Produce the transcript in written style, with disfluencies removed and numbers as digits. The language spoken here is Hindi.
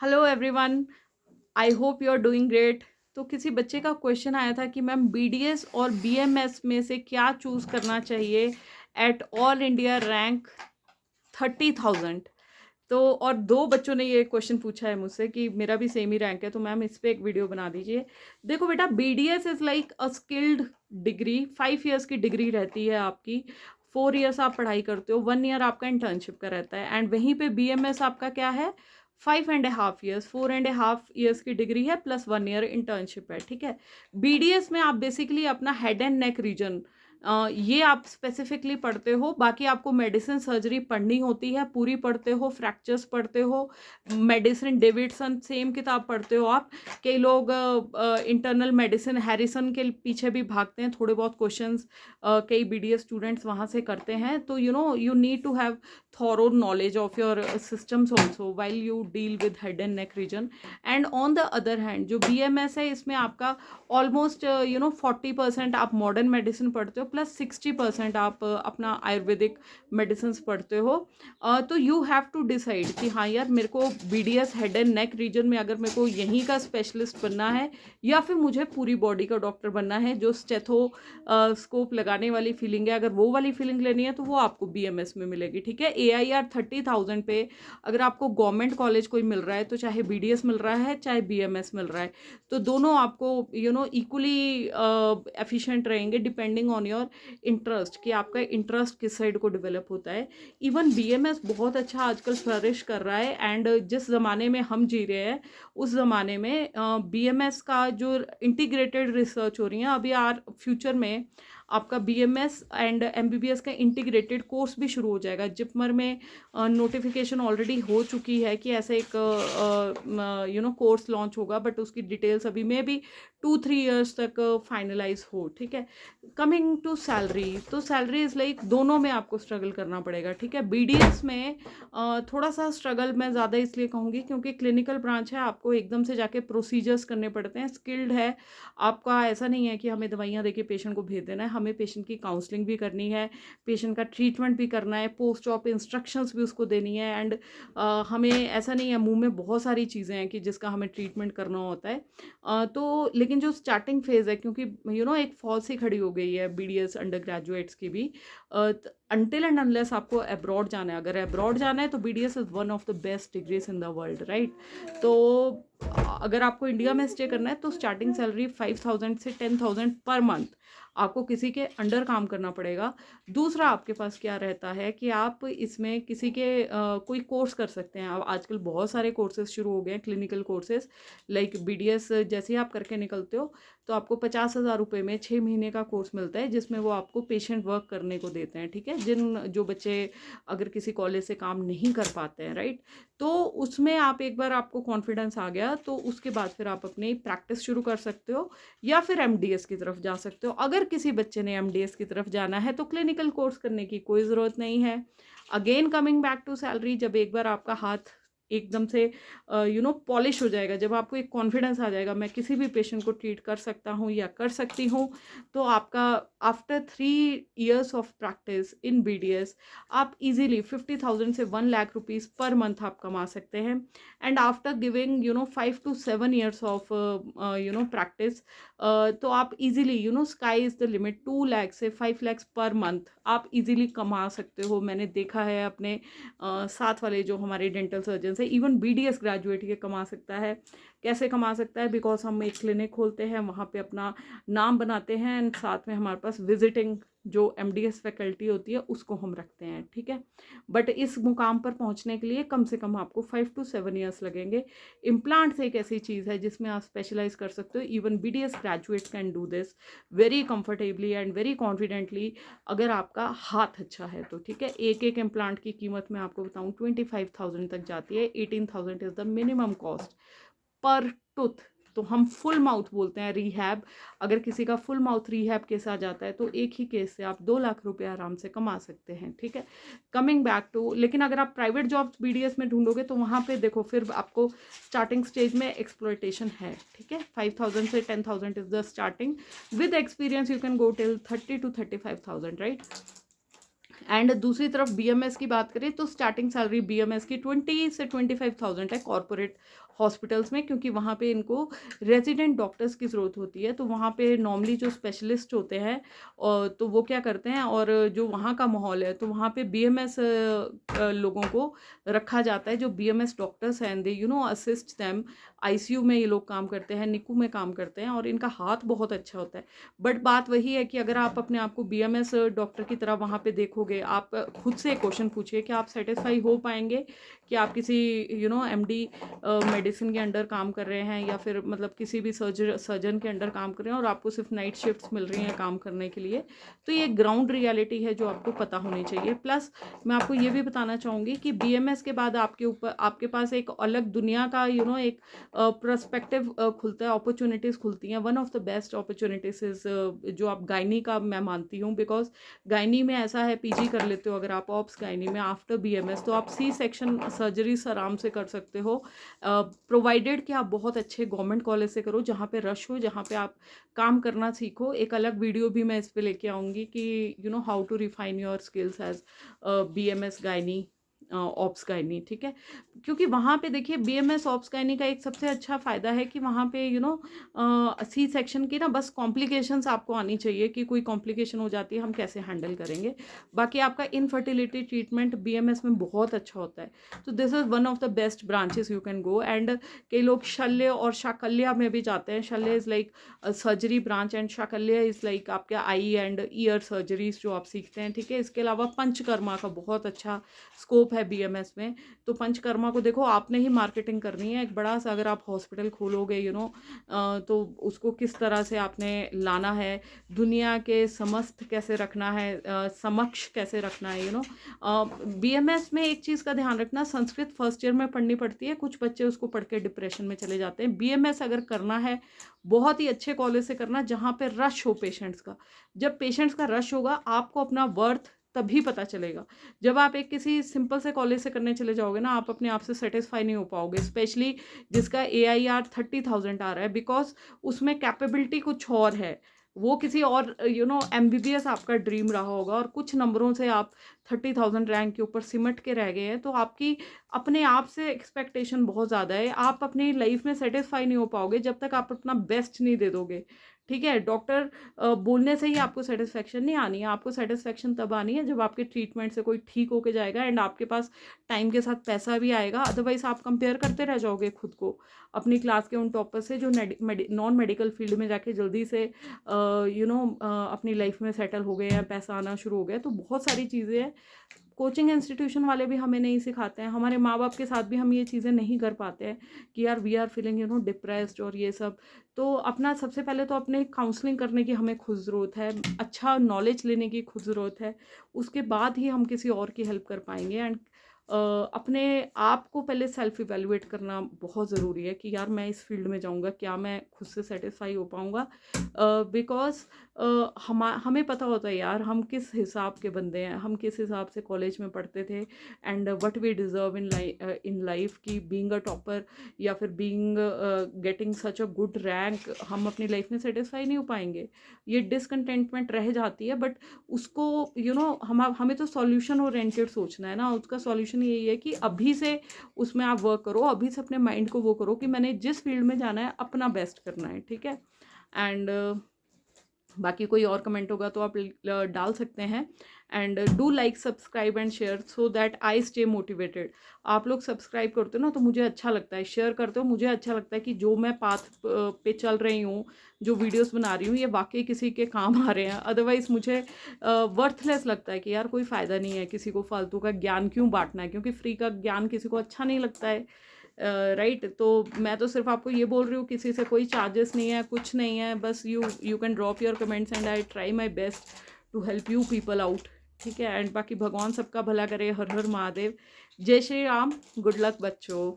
Hello everyone, I hope you are doing great. तो किसी बच्चे का क्वेश्चन आया था कि मैम बीडीएस और बीएमएस में से क्या चूज़ करना चाहिए एट ऑल इंडिया रैंक 30,000। तो और दो बच्चों ने ये क्वेश्चन पूछा है मुझसे कि मेरा भी सेम ही रैंक है, तो मैम इस पे एक वीडियो बना दीजिए। देखो बेटा, BDS is like a skilled degree, 5 years की डिग्री रहती है आपकी। 4 ईयर्स आप पढ़ाई करते हो, 1 ईयर आपका इंटर्नशिप का रहता है, एंड वहीं पे बीएमएस आपका क्या है, 5.5 ईयर्स, 4.5 ईयर्स की डिग्री है प्लस 1 ईयर इंटर्नशिप है। ठीक है। बीडीएस में आप बेसिकली अपना हेड एंड नेक रीजन ये आप स्पेसिफिकली पढ़ते हो। बाकी आपको मेडिसिन सर्जरी पढ़नी होती है, पूरी पढ़ते हो, फ्रैक्चर्स पढ़ते हो, मेडिसिन डेविडसन सेम किताब पढ़ते हो आप। कई लोग इंटरनल मेडिसिन हैरिसन के पीछे भी भागते हैं, थोड़े बहुत क्वेश्चंस कई बीडीएस स्टूडेंट्स वहाँ से करते हैं। तो you need to have thorough knowledge of your systems also while you deal with head and neck region. And on the other hand, जो BMS है इसमें आपका ऑलमोस्ट 40% आप मॉडर्न मेडिसिन पढ़ते हो, प्लस 60% आप अपना आयुर्वेदिक मेडिसिन पढ़ते हो। तो यू हैव टू डिसाइड कि हाँ यार, मेरे को BDS head and neck region में अगर मेरे को यहीं का स्पेशलिस्ट बनना है, या फिर मुझे पूरी बॉडी का डॉक्टर बनना है जो स्टेथो स्कोप लगाने वाली फीलिंग है, अगर वो वाली फीलिंग लेनी है तो वो आपको BMS में मिलेगी। ठीक है। AIR 30,000 पे अगर आपको गवर्नमेंट कॉलेज कोई मिल रहा है, तो चाहे BDS मिल रहा है चाहे BMS मिल रहा है, तो दोनों आपको इक्वली एफिशिएंट रहेंगे डिपेंडिंग ऑन योर इंटरेस्ट, कि आपका इंटरेस्ट किस साइड को डेवलप होता है। इवन BMS बहुत अच्छा आजकल फ्लरिश कर रहा है, एंड जिस ज़माने में हम जी रहे हैं उस ज़माने में BMS का जो इंटीग्रेटेड रिसर्च हो रही है अभी, आर फ्यूचर में आपका BMS एंड MBBS का इंटीग्रेटेड कोर्स भी शुरू हो जाएगा। जिपमर में नोटिफिकेशन ऑलरेडी हो चुकी है कि ऐसे एक कोर्स लॉन्च होगा, बट उसकी डिटेल्स अभी में भी 2-3 ईयर्स तक फाइनलाइज हो। ठीक है। कमिंग टू सैलरी, तो सैलरी इज़ लाइक दोनों में आपको स्ट्रगल करना पड़ेगा। ठीक है। BDS में थोड़ा सा स्ट्रगल मैं ज़्यादा इसलिए कहूँगी क्योंकि क्लिनिकल ब्रांच है, आपको एकदम से जाके प्रोसीजर्स करने पड़ते हैं, स्किल्ड है। आपका ऐसा नहीं है कि हमें दवाइयाँ देके पेशेंट को भेज देना है, हमें पेशेंट की काउंसलिंग भी करनी है, पेशेंट का ट्रीटमेंट भी करना है, पोस्ट ऑप इंस्ट्रक्शंस भी उसको देनी है, एंड हमें ऐसा नहीं है, मुंह में बहुत सारी चीज़ें हैं कि जिसका हमें ट्रीटमेंट करना होता है। तो लेकिन जो स्टार्टिंग फेज़ है, क्योंकि एक फॉल सी खड़ी हो गई है BDS अंडर ग्रेजुएट्स की भी, अनटिल एंड अनलेस आपको अब्रॉड जाना है। अगर अब्रॉड जाना है तो BDS is one of the best degrees in the world, right. तो अगर आपको इंडिया में स्टे करना है तो स्टार्टिंग सैलरी 5,000 से 10,000 पर मंथ आपको किसी के अंडर काम करना पड़ेगा। दूसरा, आपके पास क्या रहता है कि आप इसमें किसी के कोई कोर्स कर सकते हैं। अब आजकल बहुत सारे कोर्सेज शुरू हो गए हैं, क्लिनिकल कोर्सेज, लाइक BDS जैसे ही आप करके निकलते हो तो आपको 50,000 रुपये में 6 महीने का कोर्स मिलता है, जिसमें वो आपको पेशेंट वर्क करने को देते हैं। ठीक है। जो बच्चे अगर किसी कॉलेज से काम नहीं कर पाते हैं, राइट, तो उसमें आप एक बार आपको कॉन्फिडेंस आ गया तो उसके बाद फिर आप अपनी प्रैक्टिस शुरू कर सकते हो, या फिर MDS की तरफ जा सकते हो। अगर किसी बच्चे ने MDS की तरफ जाना है तो क्लिनिकल कोर्स करने की कोई ज़रूरत नहीं है। Again coming back to salary, जब एक बार आपका हाथ एकदम से पॉलिश हो जाएगा, जब आपको एक कॉन्फिडेंस आ जाएगा मैं किसी भी पेशेंट को ट्रीट कर सकता हूँ या कर सकती हूँ, तो आपका after 3 years of practice in BDS आप इजीली 50,000 से 1 लाख रुपीज़ पर मंथ आप कमा सकते हैं। And after giving 5 to 7 years of practice, तो आप easily sky is the limit, 2 lakh से 5 लाख पर मंथ आप इजीली कमा सकते हो। मैंने देखा है अपने साथ वाले जो हमारे डेंटल सर्जन है, इवन BDS ग्रेजुएट ये कमा सकता है। कैसे कमा सकता है? बिकॉज हम एक क्लिनिक खोलते हैं, वहाँ पे अपना नाम बनाते हैं, एंड साथ में हमारे पास विजिटिंग जो MDS फैकल्टी होती है उसको हम रखते हैं। ठीक है। बट इस मुकाम पर पहुँचने के लिए कम से कम आपको 5 to 7 ईयर्स लगेंगे। इम्प्लांट्स एक ऐसी चीज़ है जिसमें आप स्पेशलाइज कर सकते हो। Even BDS graduate can do this very comfortably and very confidently, अगर आपका हाथ अच्छा है तो। ठीक है। एक एक इम्प्लांट की कीमत मैं आपको बताऊँ 25,000 तक जाती है। 18,000 is the minimum cost per tooth. तो हम फुल माउथ बोलते हैं रिहैब। अगर किसी का फुल माउथ रिहैब केस आ जाता है तो एक ही केस से आप 2 लाख रुपए आराम से कमा सकते हैं। ठीक है। कमिंग बैक टू, लेकिन अगर आप प्राइवेट जॉब्स BDS में ढूंढोगे तो वहाँ पे देखो फिर आपको स्टार्टिंग स्टेज में एक्सप्लॉयटेशन है। ठीक है। 5,000 से 10,000 is the starting. With experience you can go till 30 to 35,000, right. And दूसरी तरफ BMS की बात करें तो स्टार्टिंग सैलरी BMS की 20 से 25,000 है कॉर्पोरेट हॉस्पिटल्स में, क्योंकि वहाँ पे इनको रेजिडेंट डॉक्टर्स की ज़रूरत होती है। तो वहाँ पे नॉर्मली जो स्पेशलिस्ट होते हैं और तो वो क्या करते हैं, और जो वहाँ का माहौल है तो वहाँ पे बीएमएस लोगों को रखा जाता है, जो बीएमएस डॉक्टर्स हैं, दे असिस्ट देम। आईसीयू में ये लोग काम करते हैं, निकू में काम करते हैं, और इनका हाथ बहुत अच्छा होता है। बट बात वही है कि अगर आप अपने आप को बीएमएस डॉक्टर की तरह वहाँ पे देखोगे, आप खुद से क्वेश्चन पूछिए कि आप सेटिस्फाई हो पाएंगे कि आप किसी एमडी मेडिसिन के अंडर काम कर रहे हैं, या फिर मतलब किसी भी सर्जन के अंडर काम कर रहे हैं और आपको सिर्फ नाइट शिफ्ट्स मिल रही हैं काम करने के लिए। तो ये ग्राउंड रियलिटी है जो आपको पता होनी चाहिए। प्लस मैं आपको ये भी बताना चाहूँगी कि बीएमएस के बाद आपके पास एक अलग दुनिया का एक पर्सपेक्टिव खुलता है, अपॉर्चुनिटीज़ खुलती हैं। One of the best opportunities is जो आप गायनी का मैं मानती हूँ, बिकॉज गायनी में ऐसा है, पीजी कर लेते हो अगर आप ऑप्स गायनी में आफ्टर बीएमएस, तो आप सी सेक्शन सर्जरीज आराम से कर सकते हो, प्रोवाइडेड कि आप बहुत अच्छे गवर्नमेंट कॉलेज से करो जहाँ पे रश हो, जहाँ पे आप काम करना सीखो। एक अलग वीडियो भी मैं इस पे लेके आऊँगी कि how to refine your skills as BMS gynae, obs gynae, ठीक है। क्योंकि वहाँ पे देखिए बीएमएस ऑप्स गायनी का एक सबसे अच्छा फ़ायदा है कि वहाँ पे सी सेक्शन की ना बस कॉम्प्लिकेशंस आपको आनी चाहिए कि कोई कॉम्प्लिकेशन हो जाती है हम कैसे हैंडल करेंगे। बाकी आपका इनफर्टिलिटी ट्रीटमेंट बीएमएस में बहुत अच्छा होता है। तो this is one of the best branches you can go. And कई लोग शल्य और शाकल्य में भी जाते हैं। शल्य is like surgery branch and Shakalya is like आपके आई एंड ईयर सर्जरीज जो आप सीखते हैं, ठीक है। इसके अलावा पंचकर्मा का बहुत अच्छा स्कोप है बीएमएस में। तो पंचकर्मा को देखो, आपने ही मार्केटिंग करनी है। एक बड़ा सा अगर आप हॉस्पिटल खोलोगे तो उसको किस तरह से आपने लाना है, दुनिया के समस्त कैसे रखना है, समक्ष कैसे रखना है। बीएमएस में एक चीज़ का ध्यान रखना, संस्कृत फर्स्ट ईयर में पढ़नी पड़ती है, कुछ बच्चे उसको पढ़ के डिप्रेशन में चले जाते हैं। बीएमएस अगर करना है बहुत ही अच्छे कॉलेज से करना जहाँ पे रश हो पेशेंट्स का। जब पेशेंट्स का रश होगा आपको अपना वर्थ तभी पता चलेगा। जब आप एक किसी सिंपल से कॉलेज से करने चले जाओगे ना, आप अपने आप से सेटिस्फाई नहीं हो पाओगे, स्पेशली जिसका AIR 30,000 आ रहा है, बिकॉज उसमें कैपेबिलिटी कुछ और है। वो किसी और MBBS आपका ड्रीम रहा होगा और कुछ नंबरों से आप 30,000 रैंक के ऊपर सिमट के रह गए हैं, तो आपकी अपने आप से एक्सपेक्टेशन बहुत ज़्यादा है। आप अपनी लाइफ में सेटिस्फाई नहीं हो पाओगे जब तक आप अपना बेस्ट नहीं दे दोगे, ठीक है। डॉक्टर बोलने से ही आपको सेटिस्फेक्शन नहीं आनी है। आपको सेटिस्फेक्शन तब आनी है जब आपके ट्रीटमेंट से कोई ठीक होके जाएगा एंड आपके पास टाइम के साथ पैसा भी आएगा। अदरवाइज आप कंपेयर करते रह जाओगे खुद को अपनी क्लास के उन टॉपर से जो नॉन मेडिकल फील्ड में जाके जल्दी से अपनी लाइफ में सेटल हो गए हैं, पैसा आना शुरू हो गया। तो बहुत सारी चीज़ें हैं, कोचिंग इंस्टीट्यूशन वाले भी हमें नहीं सिखाते हैं। हमारे माँ बाप के साथ भी हम ये चीज़ें नहीं कर पाते हैं कि यार वी आर फीलिंग डिप्रेस्ड और ये सब। तो अपना सबसे पहले तो अपने काउंसलिंग करने की हमें खुद ज़रूरत है, अच्छा नॉलेज लेने की खुद ज़रूरत है, उसके बाद ही हम किसी और की हेल्प कर पाएंगे। एंड अपने आप को पहले सेल्फ इवेलुएट करना बहुत ज़रूरी है कि यार मैं इस फील्ड में जाऊँगा, क्या मैं खुद से सेटिस्फाई हो पाऊँगा। बिकॉज हमें पता होता है यार हम किस हिसाब के बंदे हैं, हम किस हिसाब से कॉलेज में पढ़ते थे, and what we deserve in life की बीइंग अ टॉपर या फिर being getting such a good rank, हम अपनी लाइफ में सेटिस्फाई नहीं हो पाएंगे। ये डिसकंटेंटमेंट रह जाती है, बट उसको हमें तो सॉल्यूशन ओरिएंटेड सोचना है ना। उसका सॉल्यूशन यही है कि अभी से उसमें आप वर्क करो, अभी से अपने माइंड को वो करो कि मैंने जिस फील्ड में जाना है अपना बेस्ट करना है, ठीक है। एंड बाकी कोई और कमेंट होगा तो आप डाल सकते हैं। And do like subscribe and share so that I stay motivated. आप लोग सब्सक्राइब करते हो ना तो मुझे अच्छा लगता है, शेयर करते हो मुझे अच्छा लगता है कि जो मैं पाथ पे चल रही हूँ, जो वीडियोस बना रही हूँ, ये वाकई किसी के काम आ रहे हैं। अदरवाइज़ मुझे वर्थलेस लगता है कि यार कोई फ़ायदा नहीं है किसी को फालतू का ज्ञान क्यों बांटना है, क्योंकि फ्री का ज्ञान किसी को अच्छा नहीं लगता है, राइट। तो मैं तो सिर्फ आपको ये बोल रही हूँ, किसी से कोई चार्जेस नहीं है, कुछ नहीं है, बस you can drop your comments and I try my best to help you people out, ठीक है। एंड बाकी भगवान सबका भला करे। हर हर महादेव, जय श्री राम, गुड लक बच्चों।